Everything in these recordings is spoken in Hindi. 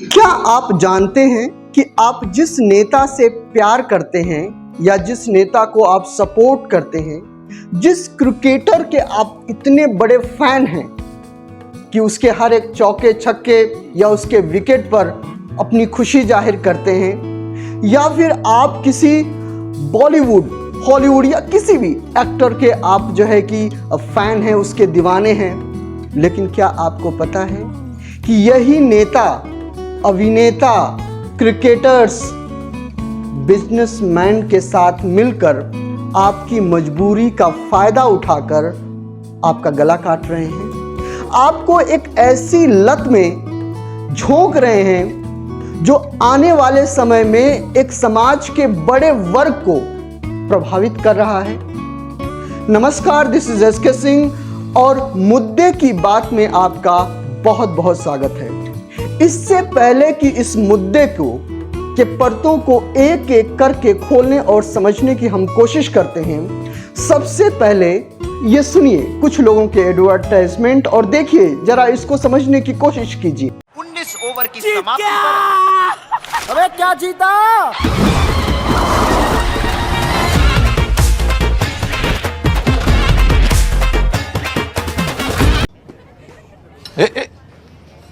क्या आप जानते हैं कि आप जिस नेता से प्यार करते हैं या जिस नेता को आप सपोर्ट करते हैं, जिस क्रिकेटर के आप इतने बड़े फैन हैं कि उसके हर एक चौके छक्के या उसके विकेट पर अपनी खुशी जाहिर करते हैं, या फिर आप किसी बॉलीवुड, हॉलीवुड या किसी भी एक्टर के आप जो है कि फैन हैं, उसके दीवाने हैं। लेकिन क्या आपको पता है कि यही नेता, अभिनेता, क्रिकेटर्स, बिजनेसमैन के साथ मिलकर आपकी मजबूरी का फायदा उठाकर आपका गला काट रहे हैं, आपको एक ऐसी लत में झोंक रहे हैं जो आने वाले समय में एक समाज के बड़े वर्ग को प्रभावित कर रहा है। नमस्कार, दिस इज एसके सिंह और मुद्दे की बात में आपका बहुत बहुत स्वागत है। इससे पहले कि इस मुद्दे के परतों को एक एक करके खोलने और समझने की हम कोशिश करते हैं, सबसे पहले ये सुनिए कुछ लोगों के एडवर्टाइजमेंट और देखिए जरा इसको समझने की कोशिश कीजिए। 19 ओवर की समाप्ति पर अबे क्या जीता?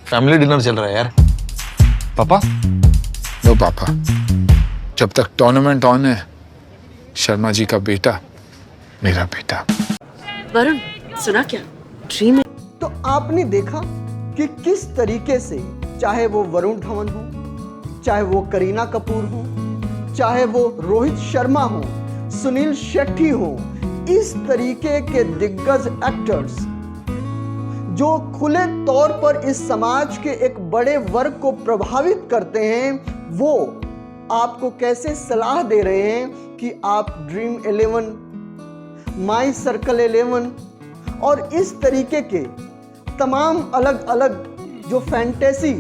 फैमिली डिनर चल रहा है यार। पापा? नो पापा, जब तक टूर्नामेंट ऑन है, शर्मा जी का बेटा मेरा बेटा। वरुण, सुना क्या? ड्रीम। तो आपने देखा कि किस तरीके से, चाहे वो वरुण धवन हो, चाहे वो करीना कपूर हो, चाहे वो रोहित शर्मा हो, सुनील शेट्टी हो, इस तरीके के दिग्गज एक्टर्स जो खुले तौर पर इस समाज के एक बड़े वर्ग को प्रभावित करते हैं, वो आपको कैसे सलाह दे रहे हैं कि आप ड्रीम 11, माई सर्कल 11 और इस तरीके के तमाम अलग अलग जो फैंटेसी,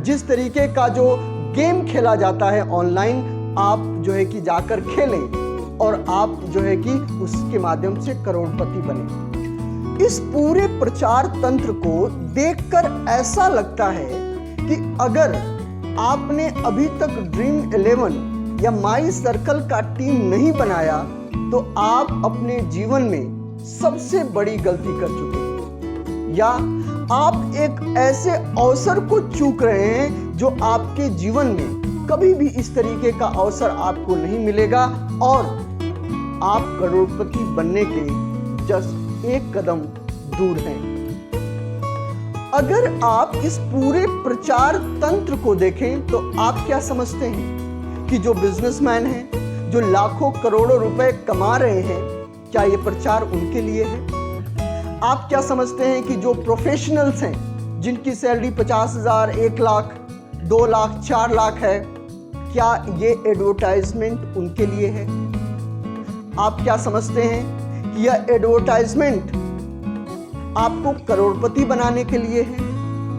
जिस तरीके का जो गेम खेला जाता है ऑनलाइन, आप जो है कि जाकर खेलें और आप जो है कि उसके माध्यम से करोड़पति बने। इस पूरे प्रचार तंत्र को देखकर ऐसा लगता है कि अगर आपने अभी तक ड्रीम 11 या माई सर्कल का टीम नहीं बनाया तो आप अपने जीवन में सबसे बड़ी गलती कर चुके हैं, या आप एक ऐसे अवसर को चूक रहे हैं जो आपके जीवन में कभी भी इस तरीके का अवसर आपको नहीं मिलेगा और आप करोड़पति बनने के जस्ट एक कदम दूर हैं। अगर आप इस पूरे प्रचार तंत्र को देखें तो आप क्या समझते हैं कि जो बिजनेसमैन हैं, जो लाखों करोड़ों रुपए कमा रहे हैं, क्या ये प्रचार उनके लिए है? आप क्या समझते हैं कि जो प्रोफेशनल्स हैं, जिनकी सैलरी 50,000, 1 लाख, 2 लाख, 4 लाख है, क्या ये एडवर्टाइजमेंट उनके लिए है? आप क्या समझते हैं कि यह एडवर्टाइजमेंट आपको करोड़पति बनाने के लिए है?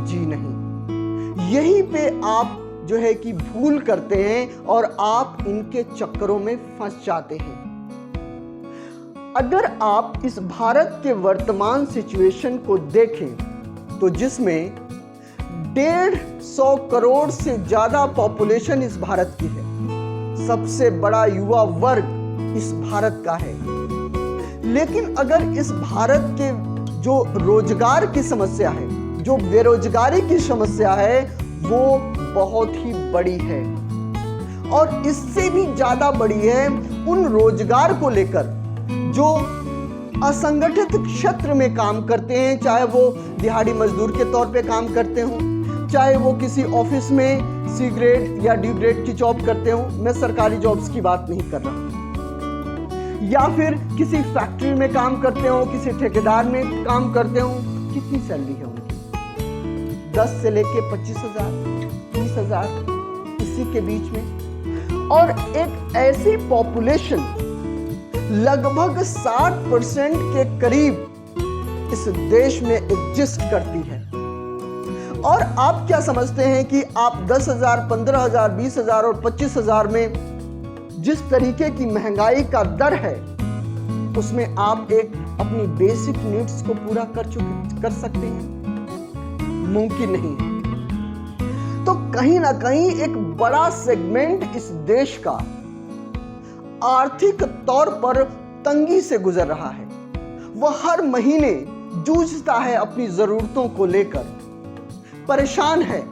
जी नहीं। यहीं पे आप जो है कि भूल करते हैं और आप इनके चक्करों में फंस जाते हैं। अगर आप इस भारत के वर्तमान सिचुएशन को देखें तो जिसमें 150 करोड़ से ज्यादा पॉपुलेशन इस भारत की है, सबसे बड़ा युवा वर्ग इस भारत का है, लेकिन अगर इस भारत के जो रोजगार की समस्या है, जो बेरोजगारी की समस्या है, वो बहुत ही बड़ी है और इससे भी ज्यादा बड़ी है उन रोजगार को लेकर जो असंगठित क्षेत्र में काम करते हैं, चाहे वो दिहाड़ी मजदूर के तौर पे काम करते हो, चाहे वो किसी ऑफिस में सी ग्रेड या डी ग्रेड की जॉब करते हो, मैं सरकारी जॉब्स की बात नहीं कर रहा, या फिर किसी फैक्ट्री में काम करते हो, किसी ठेकेदार में काम करते हो। कितनी सैलरी है उनकी? 10 से लेके 25,000, 30,000, इसी के बीच में। और एक ऐसी पॉपुलेशन लगभग 60% के करीब इस देश में एग्जिस्ट करती है। और आप क्या समझते हैं कि आप 10,000, 15,000, 20,000 और 25,000 में जिस तरीके की महंगाई का दर है, उसमें आप एक अपनी बेसिक नीड्स को पूरा कर सकते हैं? मुमकिन नहीं है। तो तो कहीं ना कहीं एक बड़ा सेगमेंट इस देश का आर्थिक तौर पर तंगी से गुजर रहा है। वह हर महीने जूझता है अपनी जरूरतों को लेकर, परेशान है,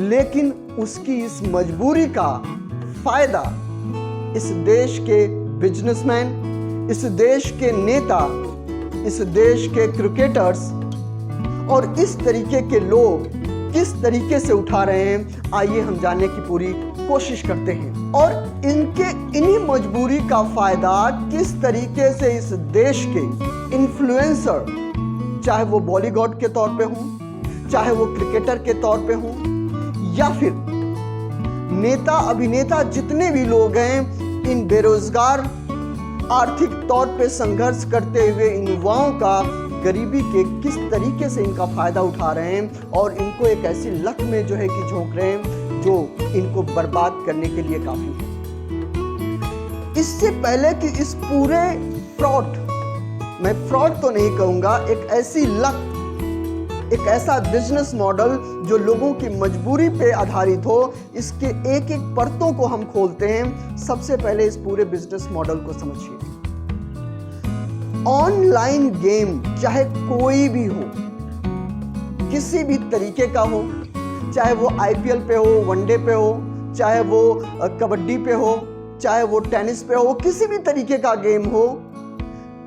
लेकिन उसकी इस मजबूरी का फायदा इस देश के बिजनेसमैन, इस देश के नेता, इस देश के क्रिकेटर्स और इस तरीके के लोग किस तरीके से उठा रहे हैं, आइए हम जानने की पूरी कोशिश करते हैं। और इनके इन्हीं मजबूरी का फायदा किस तरीके से इस देश के इन्फ्लुएंसर, चाहे वो बॉलीवुड के तौर पे हों, चाहे वो क्रिकेटर के तौर पे हों, या फिर नेता अभिनेता, जितने भी लोग हैं, इन बेरोजगार, आर्थिक तौर पे संघर्ष करते हुए इन युवाओं का गरीबी के किस तरीके से इनका फायदा उठा रहे हैं और इनको एक ऐसी लत में जो है कि झोंक रहे हैं जो इनको बर्बाद करने के लिए काफी है। इससे पहले कि इस पूरे फ्रॉड, मैं फ्रॉड तो नहीं कहूंगा, एक ऐसी लत, एक ऐसा बिजनेस मॉडल जो लोगों की मजबूरी पे आधारित हो, इसके एक एक परतों को हम खोलते हैं। सबसे पहले इस पूरे बिजनेस मॉडल को समझिए। ऑनलाइन गेम चाहे कोई भी हो, किसी भी तरीके का हो, चाहे वो आईपीएल पे हो, वनडे पे हो, चाहे वो कबड्डी पे हो, चाहे वो टेनिस पे हो, किसी भी तरीके का गेम हो,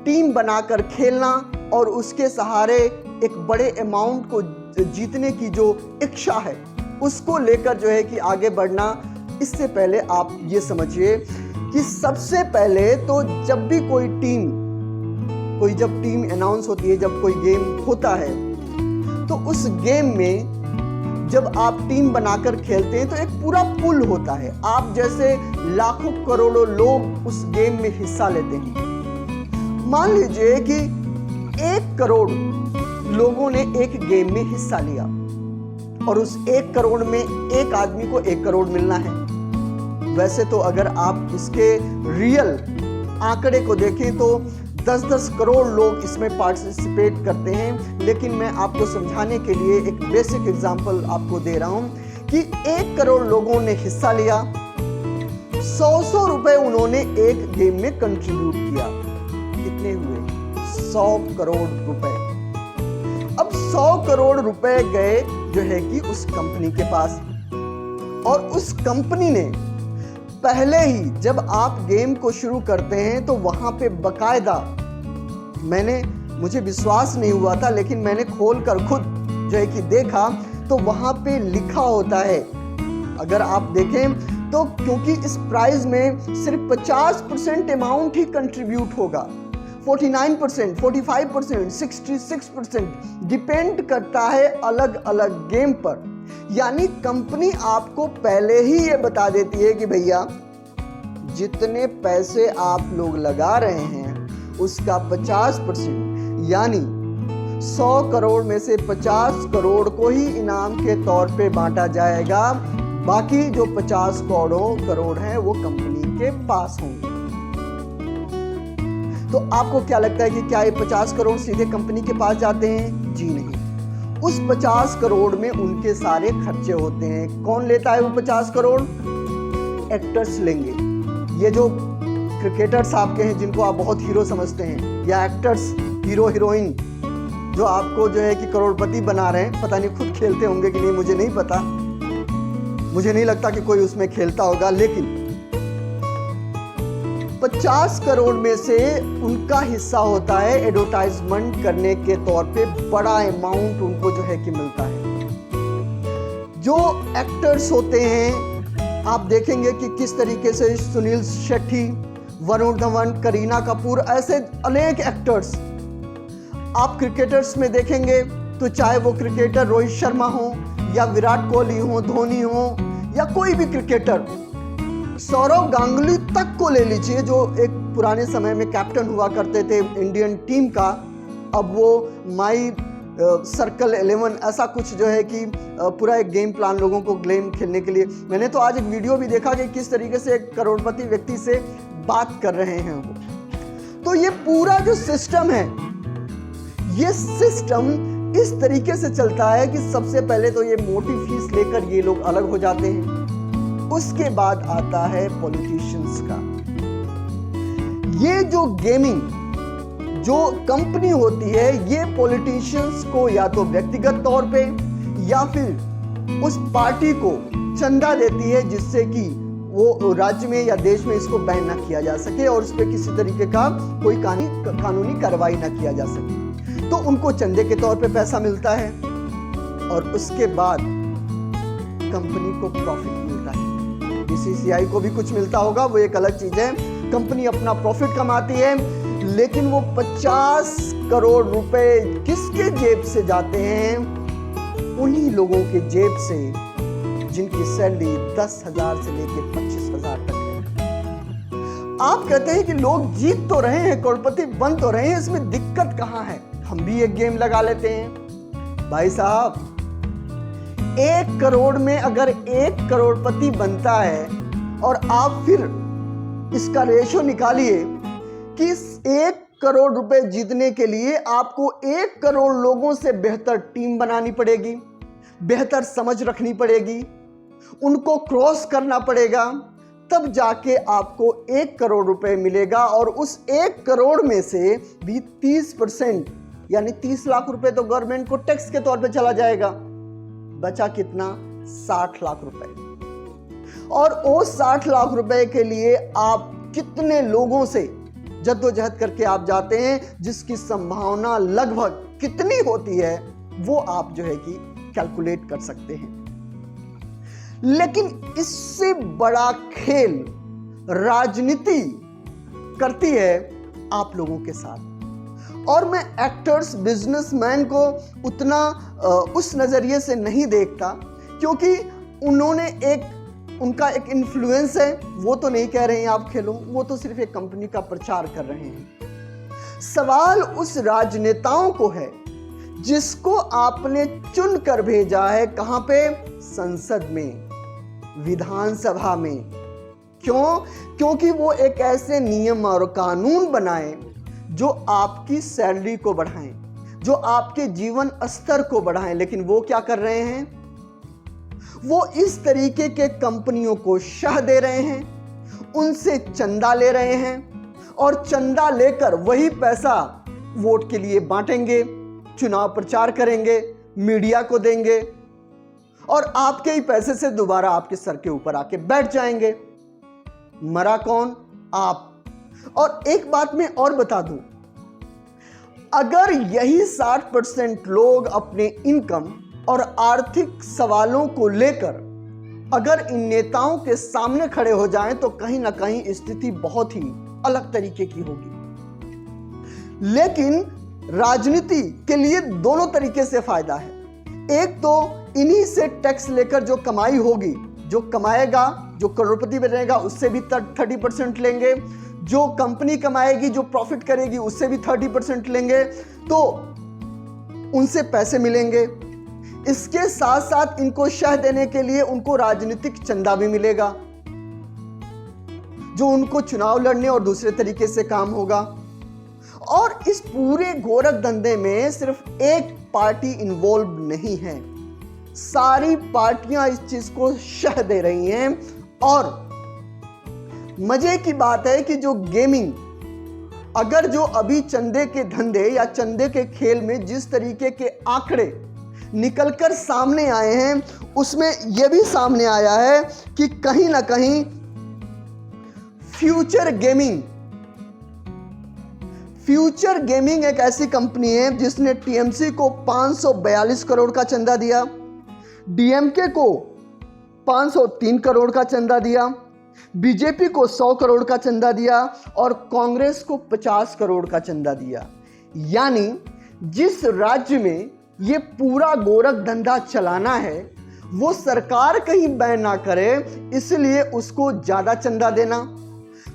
टीम बनाकर खेलना और उसके सहारे एक बड़े अमाउंट को जीतने की जो इच्छा है, उसको लेकर जो है कि आगे बढ़ना। इससे पहले आप ये समझिए कि सबसे पहले तो जब भी जब टीम अनाउंस होती है, जब कोई गेम होता है, तो उस गेम में जब आप टीम बनाकर खेलते हैं तो एक पूरा पूल होता है। आप जैसे लाखों करोड़ों लोग उस गेम में हिस्सा लेते हैं। मान लीजिए कि 1 करोड़ लोगों ने एक गेम में हिस्सा लिया और उस 1 करोड़ में एक आदमी को 1 करोड़ मिलना है। वैसे तो अगर आप इसके रियल आंकड़े को देखें तो 10-10 करोड़ लोग इसमें पार्टिसिपेट करते हैं, लेकिन मैं आपको समझाने के लिए एक बेसिक एग्जांपल आपको दे रहा हूं कि 1 करोड़ लोगों ने हिस्सा लिया, 100 रुपए उन्होंने एक गेम में कंट्रीब्यूट किया। कितने हुए? 100 करोड़ रुपए। अब 100 करोड़ रुपए गए जो है कि उस कंपनी के पास, और उस कंपनी ने पहले ही जब आप गेम को शुरू करते हैं तो वहां पे बकायदा, मुझे विश्वास नहीं हुआ था लेकिन मैंने खोल कर खुद जो है कि देखा तो वहां पे लिखा होता है, अगर आप देखें तो, क्योंकि इस प्राइज में सिर्फ 50% अमाउंट ही कंट्रीब्यूट होगा, 49%, 45%, 66% डिपेंड करता है अलग अलग गेम पर। यानी कंपनी आपको पहले ही ये बता देती है कि भैया जितने पैसे आप लोग लगा रहे हैं उसका 50%, यानी 100 करोड़ में से 50 करोड़ को ही इनाम के तौर पे बांटा जाएगा। बाकी जो 50 करोड़ हैं वो कंपनी के पास होंगे। तो आपको क्या लगता है कि क्या ये 50 करोड़ सीधे कंपनी के पास जाते हैं? जी नहीं। उस 50 करोड़ में उनके सारे खर्चे होते हैं। कौन लेता है वो 50 करोड़? एक्टर्स लेंगे। ये जो क्रिकेटर्स आपके हैं जिनको आप बहुत हीरो समझते हैं, या एक्टर्स, हीरो हीरोइन जो आपको जो है कि करोड़पति बना रहे हैं, पता नहीं खुद खेलते होंगे कि नहीं, मुझे नहीं पता, मुझे नहीं लगता कि कोई उसमें खेलता होगा, लेकिन 50 करोड़ में से उनका हिस्सा होता है एडवर्टाइजमेंट करने के तौर पे, बड़ा अमाउंट उनको जो है कि मिलता है। जो एक्टर्स होते हैं आप देखेंगे कि किस तरीके से सुनील शेट्टी, वरुण धवन, करीना कपूर, ऐसे अनेक एक्टर्स आप क्रिकेटर्स में देखेंगे तो चाहे वो क्रिकेटर रोहित शर्मा हो या विराट कोहली हो, धोनी हो, या कोई भी क्रिकेटर, सौरव गांगुली तक को ले लीजिए जो एक पुराने समय में कैप्टन हुआ करते थे इंडियन टीम का, अब वो माई सर्कल 11 ऐसा कुछ जो है कि पूरा एक गेम प्लान लोगों को गेम खेलने के लिए। मैंने तो आज एक वीडियो भी देखा कि किस तरीके से एक करोड़पति व्यक्ति से बात कर रहे हैं वो। तो ये पूरा जो सिस्टम है, ये सिस्टम इस तरीके से चलता है कि सबसे पहले तो ये मोटी फीस लेकर ये लोग अलग हो जाते हैं। उसके बाद आता है पॉलिटिशियंस का। ये जो गेमिंग जो कंपनी होती है, ये पॉलिटिशियंस को या तो व्यक्तिगत तौर पे या फिर उस पार्टी को चंदा देती है, जिससे कि वो राज्य में या देश में इसको बैन ना किया जा सके और उस पर किसी तरीके का कोई कानूनी कार्रवाई ना किया जा सके। तो उनको चंदे के तौर पे पैसा मिलता है और उसके बाद कंपनी को प्रॉफिट मिलता है। बीसीसीआई को भी कुछ मिलता होगा, वो एक अलग चीज है। कंपनी अपना प्रॉफिट कमाती है, लेकिन वो 50 करोड़ रुपए किसके जेब से जाते हैं? उन्हीं लोगों के जेब से जिनकी सैलरी 10,000 से लेकर 25,000 तक है। आप कहते हैं कि लोग जीत तो रहे हैं, करोड़पति बन तो रहे हैं, इसमें दिक्कत कहां है? हम भी एक गेम लगा लेते हैं। भाई साहब, 1 करोड़ में अगर 1 करोड़पति बनता है और आप फिर इसका रेशो निकालिए कि 1 करोड़ रुपए जीतने के लिए आपको 1 करोड़ लोगों से बेहतर टीम बनानी पड़ेगी, बेहतर समझ रखनी पड़ेगी, उनको क्रॉस करना पड़ेगा, तब जाके आपको 1 करोड़ रुपए मिलेगा। और उस 1 करोड़ में से भी 30% यानी 30 लाख रुपए तो गवर्नमेंट को टैक्स के तौर पे चला जाएगा। बचा कितना? 60 लाख रुपए। और वो 60 लाख रुपए के लिए आप कितने लोगों से जद्दोजहद करके आप जाते हैं, जिसकी संभावना लगभग कितनी होती है वो आप जो है कि कैलकुलेट कर सकते हैं। लेकिन इससे बड़ा खेल राजनीति करती है आप लोगों के साथ। और मैं एक्टर्स, बिजनेसमैन को उतना उस नजरिए से नहीं देखता, क्योंकि उनका एक इन्फ्लुएंस है। वो तो नहीं कह रहे हैं आप खेलो, वो तो सिर्फ एक कंपनी का प्रचार कर रहे हैं। सवाल उस राजनेताओं को है जिसको आपने चुन कर भेजा है। कहां पे? संसद में, विधानसभा में। क्यों? क्योंकि वो एक ऐसे नियम और कानून बनाए जो आपकी सैलरी को बढ़ाएं, जो आपके जीवन स्तर को बढ़ाएं। लेकिन वो क्या कर रहे हैं? वो इस तरीके के कंपनियों को शह दे रहे हैं, उनसे चंदा ले रहे हैं और चंदा लेकर वही पैसा वोट के लिए बांटेंगे, चुनाव प्रचार करेंगे, मीडिया को देंगे और आपके ही पैसे से दोबारा आपके सर के ऊपर आके बैठ जाएंगे। मरा कौन? आप। और एक बात मैं और बता दूं, अगर यही 60% लोग अपने इनकम और आर्थिक सवालों को लेकर अगर इन नेताओं के सामने खड़े हो जाएं, तो कहीं ना कहीं स्थिति बहुत ही अलग तरीके की होगी। लेकिन राजनीति के लिए दोनों तरीके से फायदा है। एक तो इन्हीं से टैक्स लेकर जो कमाई होगी, जो कमाएगा, जो करोड़पति बनेगा, उससे भी 30% लेंगे। जो कंपनी कमाएगी, जो प्रॉफिट करेगी, उससे भी 30% लेंगे, तो उनसे पैसे मिलेंगे। इसके साथ साथ इनको शह देने के लिए उनको राजनीतिक चंदा भी मिलेगा, जो उनको चुनाव लड़ने और दूसरे तरीके से काम होगा। और इस पूरे गोरख धंधे में सिर्फ एक पार्टी इन्वॉल्व नहीं है, सारी पार्टियां इस चीज को शह दे रही हैं। और मजे की बात है कि जो गेमिंग, अगर जो अभी चंदे के धंधे या चंदे के खेल में जिस तरीके के आंकड़े निकलकर सामने आए हैं, उसमें यह भी सामने आया है कि कहीं ना कहीं फ्यूचर गेमिंग एक ऐसी कंपनी है जिसने टीएमसी को 542 करोड़ का चंदा दिया, डीएमके को 503 करोड़ का चंदा दिया, बीजेपी को 100 करोड़ का चंदा दिया और कांग्रेस को 50 करोड़ का चंदा दिया। यानी जिस राज्य में ये पूरा गोरख धंधा चलाना है, वो सरकार कहीं बैन ना करे, इसलिए उसको ज्यादा चंदा देना।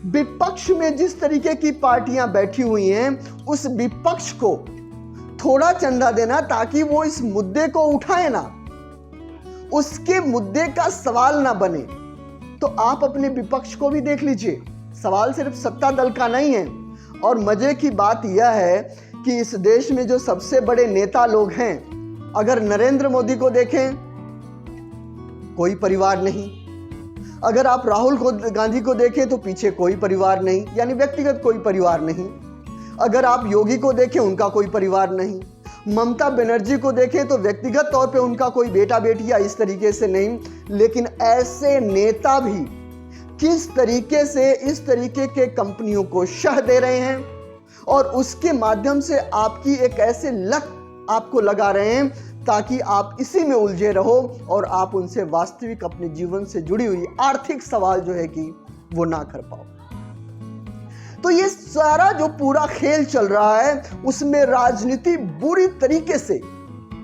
विपक्ष में जिस तरीके की पार्टियां बैठी हुई हैं, उस विपक्ष को थोड़ा चंदा देना ताकि वो इस मुद्दे को उठाए ना, उसके मुद्दे का सवाल ना बने। तो आप अपने विपक्ष को भी देख लीजिए, सवाल सिर्फ सत्ता दल का नहीं है। और मजे की बात यह है कि इस देश में जो सबसे बड़े नेता लोग हैं, अगर नरेंद्र मोदी को देखें, कोई परिवार नहीं। अगर आप राहुल गांधी को देखें तो पीछे कोई परिवार नहीं, यानी व्यक्तिगत कोई परिवार नहीं। अगर आप योगी को देखें, उनका कोई परिवार नहीं। ममता बनर्जी को देखें तो व्यक्तिगत तौर पे उनका कोई बेटा बेटी या इस तरीके से नहीं। लेकिन ऐसे नेता भी किस तरीके से इस तरीके के कंपनियों को शह दे रहे हैं और उसके माध्यम से आपकी एक ऐसे लत आपको लगा रहे हैं ताकि आप इसी में उलझे रहो और आप उनसे वास्तविक अपने जीवन से जुड़ी हुई आर्थिक सवाल जो है कि वो ना कर पाओ। तो ये सारा जो पूरा खेल चल रहा है उसमें राजनीति बुरी तरीके से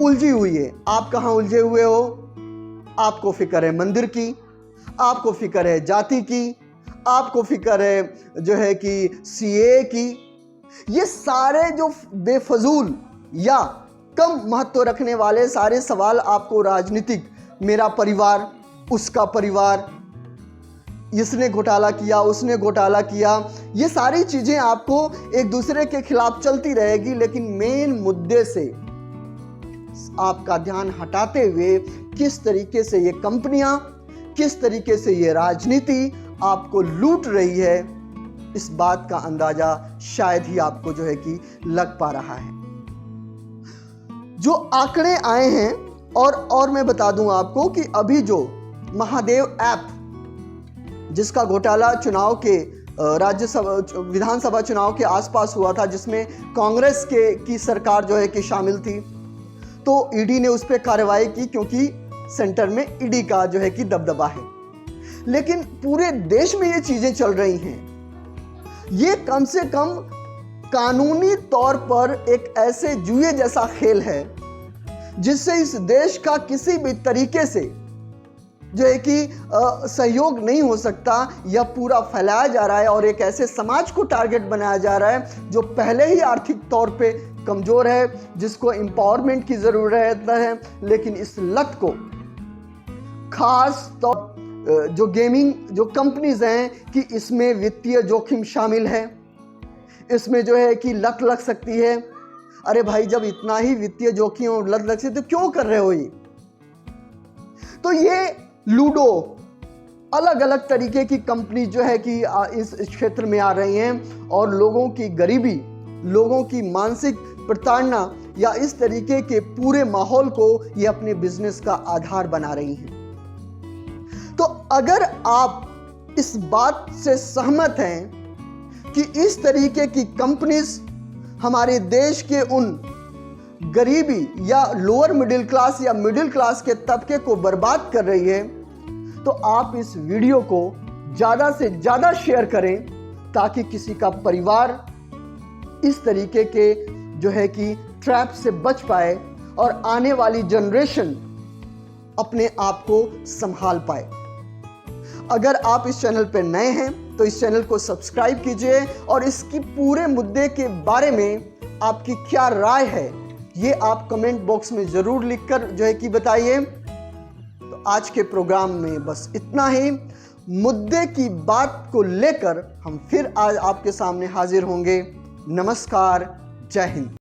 उलझी हुई है। आप कहां उलझे हुए हो? आपको फिक्र है मंदिर की, आपको फिक्र है जाति की, आपको फिक्र है जो है कि सीए की। ये सारे जो बेफजूल या कम महत्व रखने वाले सारे सवाल आपको राजनीतिक, मेरा परिवार, उसका परिवार, इसने घोटाला किया, उसने घोटाला किया, ये सारी चीजें आपको एक दूसरे के खिलाफ चलती रहेगी। लेकिन मेन मुद्दे से आपका ध्यान हटाते हुए किस तरीके से ये कंपनियां, किस तरीके से ये राजनीति आपको लूट रही है, इस बात का अंदाजा शायद ही आपको जो है कि लग पा रहा है। जो आंकड़े आए हैं और मैं बता दूं आपको कि अभी जो महादेव ऐप जिसका घोटाला चुनाव के राज्यसभा विधानसभा चुनाव के आसपास हुआ था, जिसमें कांग्रेस की सरकार जो है कि शामिल थी, तो ईडी ने उस पर कार्रवाई की क्योंकि सेंटर में ईडी का जो है कि दबदबा है। लेकिन पूरे देश में ये चीजें चल रही हैं। ये कम से कम कानूनी तौर पर एक ऐसे जुए जैसा खेल है जिससे इस देश का किसी भी तरीके से जो है कि सहयोग नहीं हो सकता, यह पूरा फैलाया जा रहा है और एक ऐसे समाज को टारगेट बनाया जा रहा है जो पहले ही आर्थिक तौर पे कमजोर है, जिसको एम्पावरमेंट की जरूरत है। लेकिन इस लत को खास तौर जो गेमिंग जो कंपनीज हैं कि इसमें वित्तीय जोखिम शामिल है, इसमें जो है कि लत लग सकती है। अरे भाई, जब इतना ही वित्तीय जोखिम और लत लग सकती है तो क्यों कर रहे हो ये? तो ये लूडो, अलग अलग तरीके की कंपनी जो है कि इस क्षेत्र में आ रही हैं और लोगों की गरीबी, लोगों की मानसिक प्रताड़ना या इस तरीके के पूरे माहौल को ये अपने बिजनेस का आधार बना रही हैं। तो अगर आप इस बात से सहमत हैं कि इस तरीके की कंपनीज हमारे देश के उन गरीबी या लोअर मिडिल क्लास या मिडिल क्लास के तबके को बर्बाद कर रही है, तो आप इस वीडियो को ज़्यादा से ज़्यादा शेयर करें ताकि किसी का परिवार इस तरीके के जो है कि ट्रैप से बच पाए और आने वाली जनरेशन अपने आप को संभाल पाए। अगर आप इस चैनल पर नए हैं तो इस चैनल को सब्सक्राइब कीजिए और इसकी पूरे मुद्दे के बारे में आपकी क्या राय है ये आप कमेंट बॉक्स में ज़रूर लिखकर जो है कि बताइए। तो आज के प्रोग्राम में बस इतना ही। मुद्दे की बात को लेकर हम फिर आज आपके सामने हाजिर होंगे। नमस्कार, जय हिंद।